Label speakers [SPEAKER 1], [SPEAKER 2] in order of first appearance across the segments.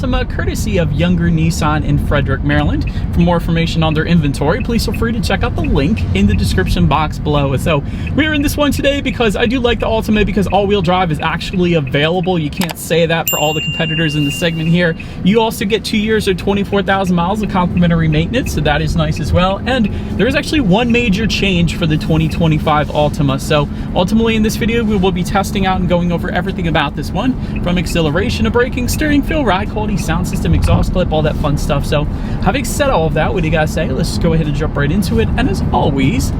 [SPEAKER 1] Altima, courtesy of Younger Nissan in Frederick, Maryland. For more information on their inventory, please feel free to check out the link in the description box below. So we're in this one today because I do like the Altima because all-wheel drive is actually available. You can't say that for all the competitors in the segment here. You also get 2 years or 24,000 miles of complimentary maintenance, so that is nice as well. And there is actually one major change for the 2025 Altima. So ultimately in this video, we will be testing out and going over everything about this one, from acceleration to braking, steering feel, ride quality, sound system, exhaust clip, all that fun stuff. So having said all of that, what do you guys say? Let's just go ahead and jump right into it. And as always,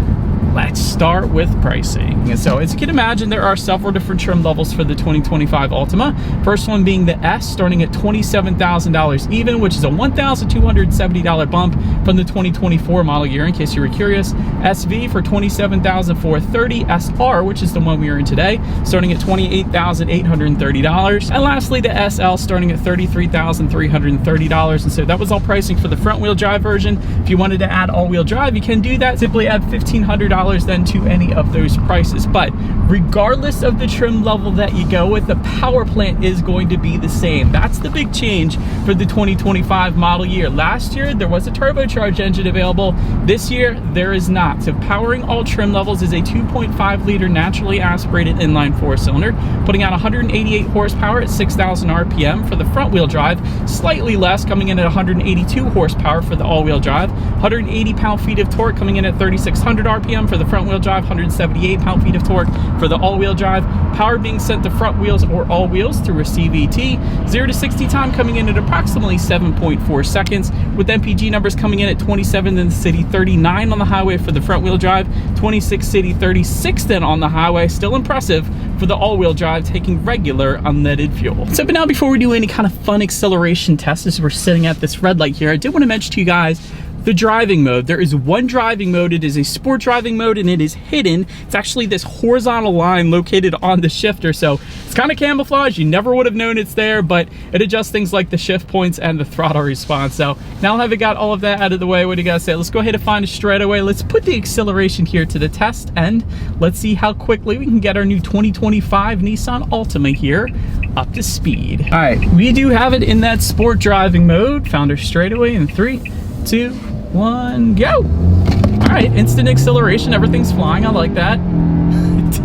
[SPEAKER 1] let's start with pricing. So as you can imagine, there are several different trim levels for the 2025 Altima. First one being the S, starting at $27,000 even, which is a $1,270 bump from the 2024 model year, in case you were curious. SV for $27,430. SR, which is the one we are in today, starting at $28,830. And lastly, the SL starting at $33,330. And so that was all pricing for the front wheel drive version. If you wanted to add all-wheel drive, you can do that. Simply add $1,500 then to any of those prices. But regardless of the trim level that you go with, the power plant is going to be the same. That's the big change for the 2025 model year. Last year there was a turbocharged engine available. This year there is not. So powering all trim levels is a 2.5 liter naturally aspirated inline 4-cylinder, putting out 188 horsepower at 6,000 RPM for the front wheel drive, slightly less, coming in at 182 horsepower for the all-wheel drive, 180 pound-feet of torque coming in at 3,600 RPM for the front wheel drive, 178 pound-feet of torque for the all-wheel drive. Power being sent to front wheels or all wheels through a CVT. 0 to 60 time coming in at approximately 7.4 seconds, with MPG numbers coming in at 27 in the city, 39 on the highway for the front wheel drive, 26 city, 36 then on the highway. Still impressive for the all-wheel drive, taking regular unleaded fuel. So but now, before we do any kind of fun acceleration tests, as we're sitting at this red light here, I did want to mention to you guys the driving mode. There is one driving mode. It is a sport driving mode, and it is hidden. It's actually this horizontal line located on the shifter, so it's kind of camouflage. You never would have known it's there, but it adjusts things like the shift points and the throttle response. So now that I've got all of that out of the way, what do you guys say? Let's go ahead and find a straightaway. Let's put the acceleration here to the test, and let's see how quickly we can get our new 2025 Nissan Altima here up to speed. All right, we do have it in that sport driving mode. Found our straightaway in 3, 2, 1, go. All right, instant acceleration, everything's flying. I like that.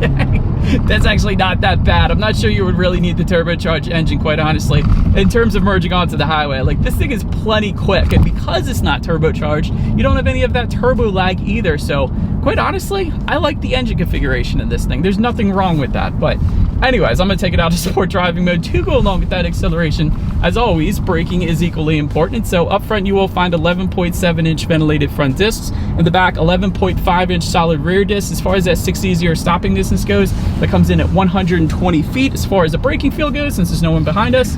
[SPEAKER 1] Dang, that's actually not that bad. I'm not sure you would really need the turbocharged engine, quite honestly, in terms of merging onto the highway. Like, this thing is plenty quick, and because it's not turbocharged, you don't have any of that turbo lag either. So quite honestly, I like the engine configuration in this thing. There's nothing wrong with that. But anyways, I'm gonna take it out of sport driving mode to go along with that acceleration. As always, braking is equally important. So up front, you will find 11.7-inch ventilated front discs. In the back, 11.5-inch solid rear discs. As far as that 6-0 stopping distance goes, that comes in at 120 feet. As far as the braking feel goes, since there's no one behind us,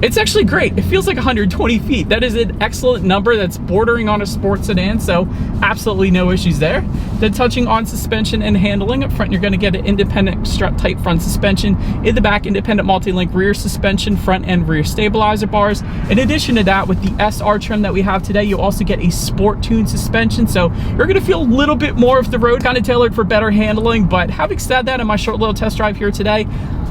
[SPEAKER 1] it's actually great. It feels like 120 feet. That is an excellent number. That's bordering on a sports sedan, so absolutely no issues there. Then touching on suspension and handling, up front you're going to get an independent strut type front suspension. In the back, independent multi-link rear suspension, front and rear stabilizer bars. In addition to that, with the SR trim that we have today, you'll also get a sport tune suspension, so you're going to feel a little bit more of the road, kind of tailored for better handling. But having said that, in my short little test drive here today,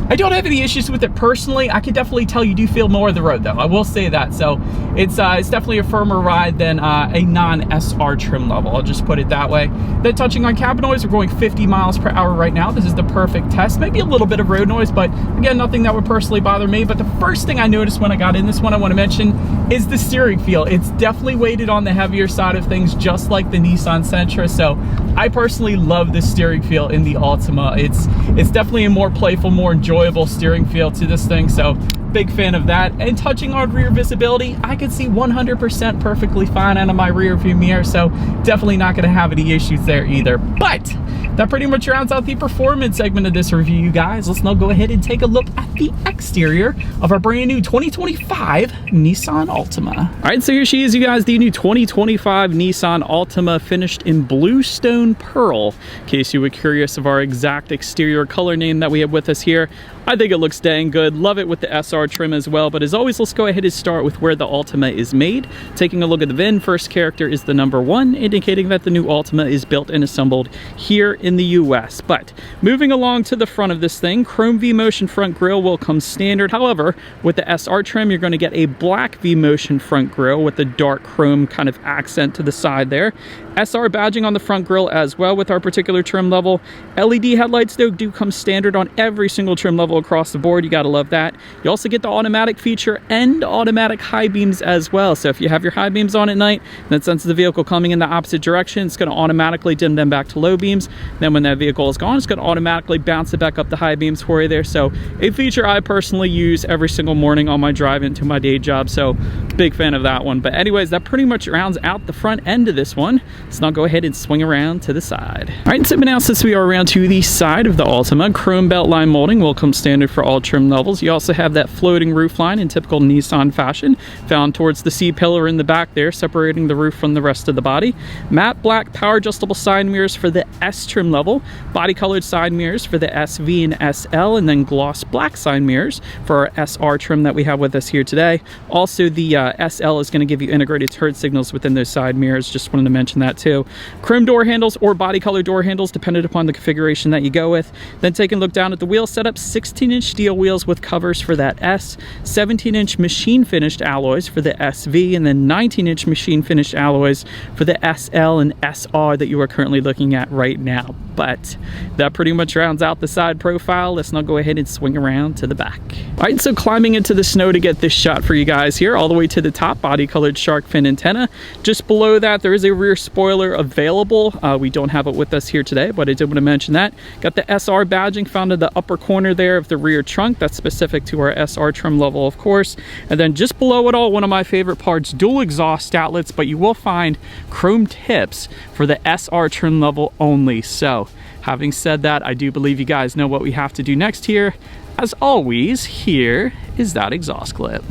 [SPEAKER 1] I don't have any issues with it personally. I can definitely tell you do feel more of the road, though. I will say that. So it's definitely a firmer ride than a non-SR trim level. I'll just put it that way. Then touching on cabin noise, we're going 50 miles per hour right now. This is the perfect test. Maybe a little bit of road noise, but again, nothing that would personally bother me. But the first thing I noticed when I got in this one, I want to mention, is the steering feel. It's definitely weighted on the heavier side of things, just like the Nissan Sentra. So I personally love the steering feel in the Altima. It's definitely a more playful, more enjoyable steering feel to this thing. So big fan of that. And touching on rear visibility, I can see 100% perfectly fine out of my rear view mirror, so definitely not going to have any issues there either. But that pretty much rounds out the performance segment of this review, you guys. Let's now go ahead and take a look at the exterior of our brand new 2025 Nissan Altima. All right, so here she is, you guys, the new 2025 Nissan Altima, finished in bluestone pearl. In case you were curious of our exact exterior color name that we have with us here, I think it looks dang good. Love it with the SR SR trim as well. But as always, let's go ahead and start with where the Altima is made. Taking a look at the VIN, first character is the number 1, indicating that the new Altima is built and assembled here in the US. But moving along to the front of this thing, chrome V-motion front grille will come standard. However, with the SR trim, you're going to get a black V-motion front grille with the dark chrome kind of accent to the side there. SR badging on the front grille as well with our particular trim level. LED headlights though do come standard on every single trim level across the board. You gotta love that. You also get the automatic feature and automatic high beams as well. So if you have your high beams on at night, that senses the vehicle coming in the opposite direction, it's gonna automatically dim them back to low beams. Then when that vehicle is gone, it's gonna automatically bounce it back up to high beams for you there. So a feature I personally use every single morning on my drive into my day job. So big fan of that one. But anyways, that pretty much rounds out the front end of this one. Let's now go ahead and swing around to the side. All right, so now since we are around to the side of the Altima, chrome belt line molding will come standard for all trim levels. You also have that floating roof line in typical Nissan fashion, found towards the C-pillar in the back there, separating the roof from the rest of the body. Matte black power adjustable side mirrors for the S trim level, body colored side mirrors for the SV and SL, and then gloss black side mirrors for our SR trim that we have with us here today. Also, the SL is going to give you integrated turn signals within those side mirrors. Just wanted to mention that too. Chrome door handles or body color door handles, depending upon the configuration that you go with. Then taking a look down at the wheel setup, 16-inch steel wheels with covers for that S, 17-inch machine finished alloys for the SV, and then 19-inch machine finished alloys for the SL and SR that you are currently looking at right now. But that pretty much rounds out the side profile. Let's now go ahead and swing around to the back. All right, so climbing into the snow to get this shot for you guys here, all the way to the top, body colored shark fin antenna. Just below that, there is a rear spoiler available. We don't have it with us here today, but I did want to mention that. Got the SR badging found in the upper corner there of the rear trunk. That's specific to our SR trim level, of course. And then just below it all, one of my favorite parts, dual exhaust outlets, but you will find chrome tips for the SR trim level only. So having said that, I do believe you guys know what we have to do next here. As always, here is that exhaust clip.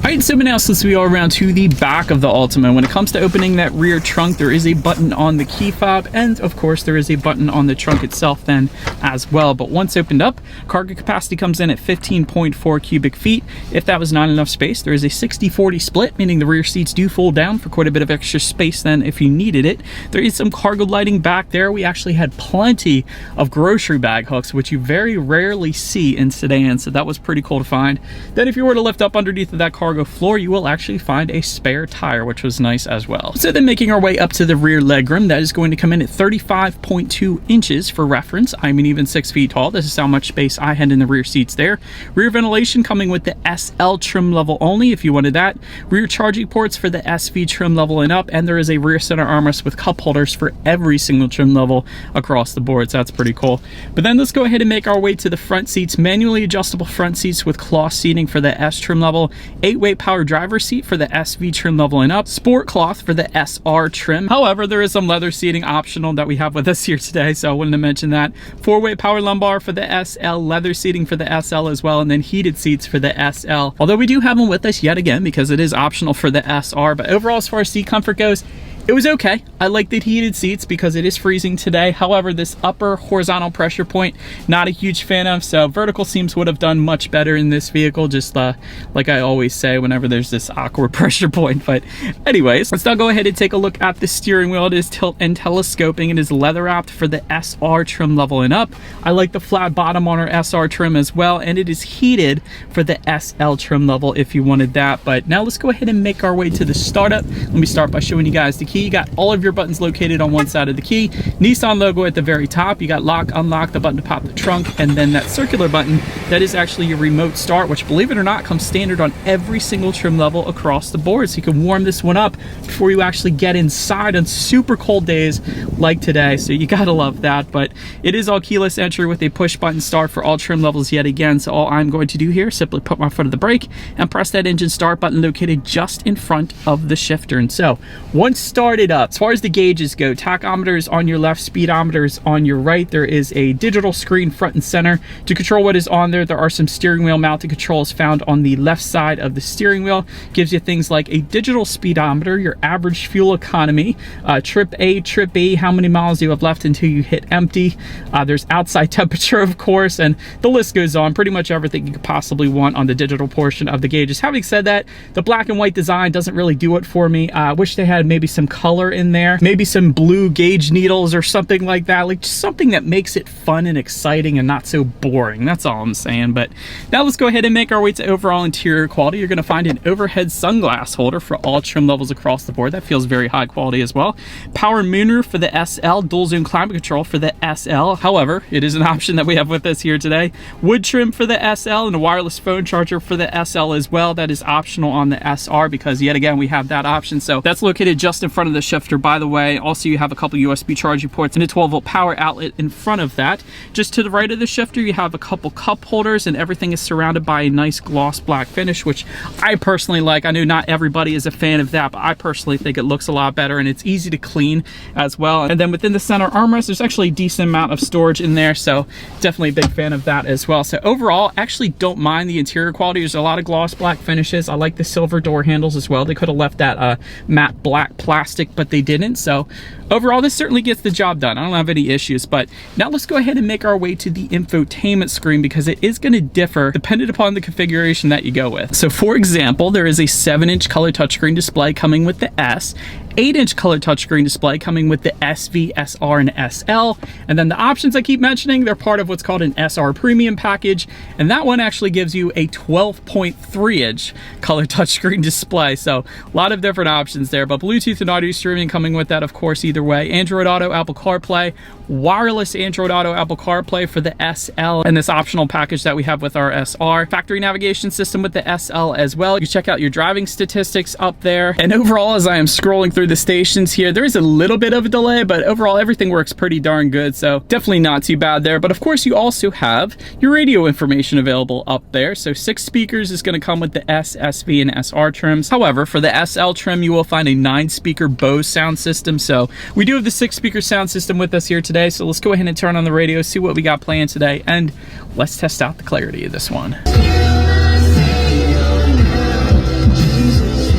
[SPEAKER 1] Alright, so now since we are around to the back of the Altima, when it comes to opening that rear trunk, there is a button on the key fob, and of course there is a button on the trunk itself then as well. But once opened up, cargo capacity comes in at 15.4 cubic feet. If that was not enough space, there is a 60-40 split, meaning the rear seats do fold down for quite a bit of extra space then if you needed it. There is some cargo lighting back there. We actually had plenty of grocery bag hooks, which you very rarely see in sedans, so that was pretty cool to find. Then if you were to lift up underneath of that cargo floor, you will actually find a spare tire, which was nice as well. So then making our way up to the rear legroom, that is going to come in at 35.2 inches for reference. I'm an even 6 feet tall. This is how much space I had in the rear seats there. Rear ventilation coming with the SL trim level only if you wanted that. Rear charging ports for the SV trim level and up, and there is a rear center armrest with cup holders for every single trim level across the board, so that's pretty cool. But then let's go ahead and make our way to the front seats. Manually adjustable front seats with cloth seating for the S trim level, 8-way power driver seat for the SV trim level and up, sport cloth for the SR trim. However, there is some leather seating optional that we have with us here today, so I wanted to mention that. 4-way power lumbar for the SL, leather seating for the SL as well, and then heated seats for the SL. Although we do have them with us yet again because it is optional for the SR, but overall as far as seat comfort goes, it was okay. I like the heated seats because it is freezing today. However, this upper horizontal pressure point, not a huge fan of, so vertical seams would have done much better in this vehicle, just like I always say whenever there's this awkward pressure point. But anyways, let's now go ahead and take a look at the steering wheel. It is tilt and telescoping. It is leather wrapped for the SR trim level and up. I like the flat bottom on our SR trim as well, and it is heated for the SL trim level if you wanted that. But now let's go ahead and make our way to the startup. Let me start by showing you guys the key. You got all of your buttons located on one side of the key. Nissan logo at the very top. You got lock, unlock, the button to pop the trunk, and then that circular button, that is actually your remote start, which, believe it or not, comes standard on every single trim level across the board. So you can warm this one up before you actually get inside on super cold days like today. So you gotta love that. But it is all keyless entry with a push button start for all trim levels yet again. So all I'm going to do here is simply put my foot on the brake and press that engine start button located just in front of the shifter. And so once started, start it up. As far as the gauges go, tachometers on your left, speedometers on your right. There is a digital screen front and center to control what is on there. There are some steering wheel mounted controls found on the left side of the steering wheel. Gives you things like a digital speedometer, your average fuel economy, trip A, trip B, how many miles you have left until you hit empty. There's outside temperature, of course, and the list goes on. Pretty much everything you could possibly want on the digital portion of the gauges. Having said that, the black and white design doesn't really do it for me. I wish they had maybe some color in there, maybe some blue gauge needles or something like that, like just something that makes it fun and exciting and not so boring. That's all I'm saying. But now let's go ahead and make our way to overall interior quality. You're going to find an overhead sunglass holder for all trim levels across the board. That feels very high quality as well. Power moonroof for the SL, dual zone climate control for the SL. However, it is an option that we have with us here today. Wood trim for the SL and a wireless phone charger for the SL as well. That is optional on the SR because yet again we have that option. So that's located just in front of the shifter, by the way. Also, you have a couple USB charging ports and a 12-volt power outlet in front of that. Just to the right of the shifter, you have a couple cup holders, and everything is surrounded by a nice gloss black finish, which I personally like. I know not everybody is a fan of that, but I personally think it looks a lot better and it's easy to clean as well. And then within the center armrest, there's actually a decent amount of storage in there, so definitely a big fan of that as well. So overall, actually don't mind the interior quality. There's a lot of gloss black finishes. I like the silver door handles as well. They could have left that matte black plastic, but they didn't. So overall, this certainly gets the job done. I don't have any issues. But now let's go ahead and make our way to the infotainment screen because it is going to differ depending upon the configuration that you go with. So for example, there is a 7-inch color touchscreen display coming with the S, 8-inch color touchscreen display coming with the SV, SR, and SL. And then the options I keep mentioning, they're part of what's called an SR Premium package. And that one actually gives you a 12.3-inch color touchscreen display. So a lot of different options there, but Bluetooth and audio streaming coming with that, of course, either way. Android Auto, Apple CarPlay, wireless Android Auto, Apple CarPlay for the SL, and this optional package that we have with our SR. Factory navigation system with the SL as well. You check out your driving statistics up there. And overall, as I am scrolling through the stations here, there is a little bit of a delay, but overall everything works pretty darn good, so definitely not too bad there. But of course, you also have your radio information available up there. So 6 speakers is going to come with the S, SV, and SR trims. However, for the SL trim, you will find a 9-speaker Bose sound system. So we do have the 6-speaker sound system with us here today. So let's go ahead and turn on the radio, see what we got playing today, and let's test out the clarity of this one.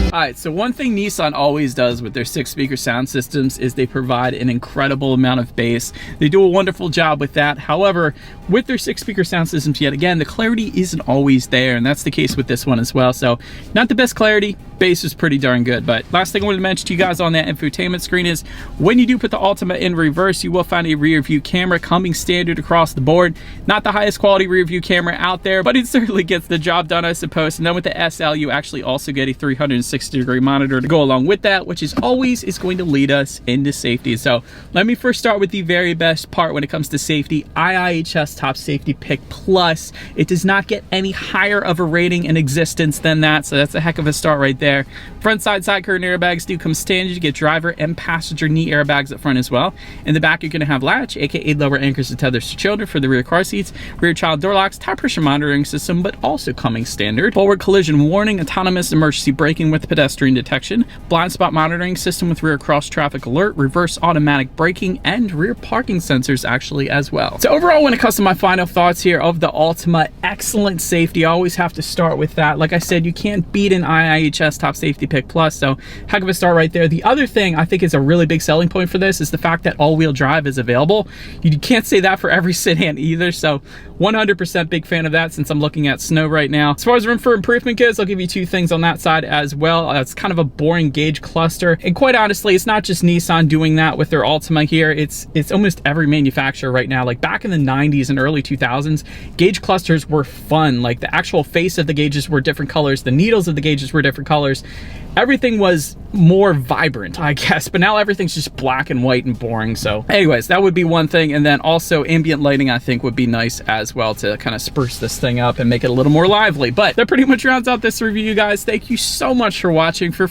[SPEAKER 1] Alright, so one thing Nissan always does with their 6-speaker sound systems is they provide an incredible amount of bass. They do a wonderful job with that. However, with their 6-speaker sound systems, yet again, the clarity isn't always there, and that's the case with this one as well. So not the best clarity. Bass is pretty darn good. But last thing I wanted to mention to you guys on that infotainment screen is when you do put the Altima in reverse, you will find a rear view camera coming standard across the board. Not the highest quality rear view camera out there, but it certainly gets the job done, I suppose. And then with the SL, you actually also get a 360-degree monitor to go along with that, which is always going to lead us into safety. So let me first start with the very best part when it comes to safety. IIHS Top Safety Pick Plus. It does not get any higher of a rating in existence than that, so that's a heck of a start right there. Front side curtain airbags do come standard. You get driver and passenger knee airbags up front as well. In the back, you're going to have latch, aka lower anchors and tethers to children for the rear car seats, rear child door locks, tire pressure monitoring system, but also coming standard. Forward collision warning, autonomous emergency braking with pedestrian detection, blind spot monitoring system with rear cross traffic alert, reverse automatic braking, and rear parking sensors actually as well. So overall, when it comes to my final thoughts here of the Altima, excellent safety. I always have to start with that. Like I said, you can't beat an IIHS Top Safety Pick Plus, so heck of a start right there. The other thing I think is a really big selling point for this is the fact that all-wheel drive is available. You can't say that for every sedan either, so 100% big fan of that since I'm looking at snow right now. As far as room for improvement goes, I'll give you 2 things on that side as well. It's kind of a boring gauge cluster, and quite honestly, it's not just Nissan doing that with their Altima here. It's almost every manufacturer right now. Like back in the 90s and early 2000s, gauge clusters were fun. Like the actual face of the gauges were different colors, the needles of the gauges were different colors. Everything was more vibrant, I guess, but now everything's just black and white and boring. So anyways, that would be one thing. And then also ambient lighting, I think, would be nice as well to kind of spruce this thing up and make it a little more lively. But that pretty much rounds out this review, you guys. Thank you so much for watching. For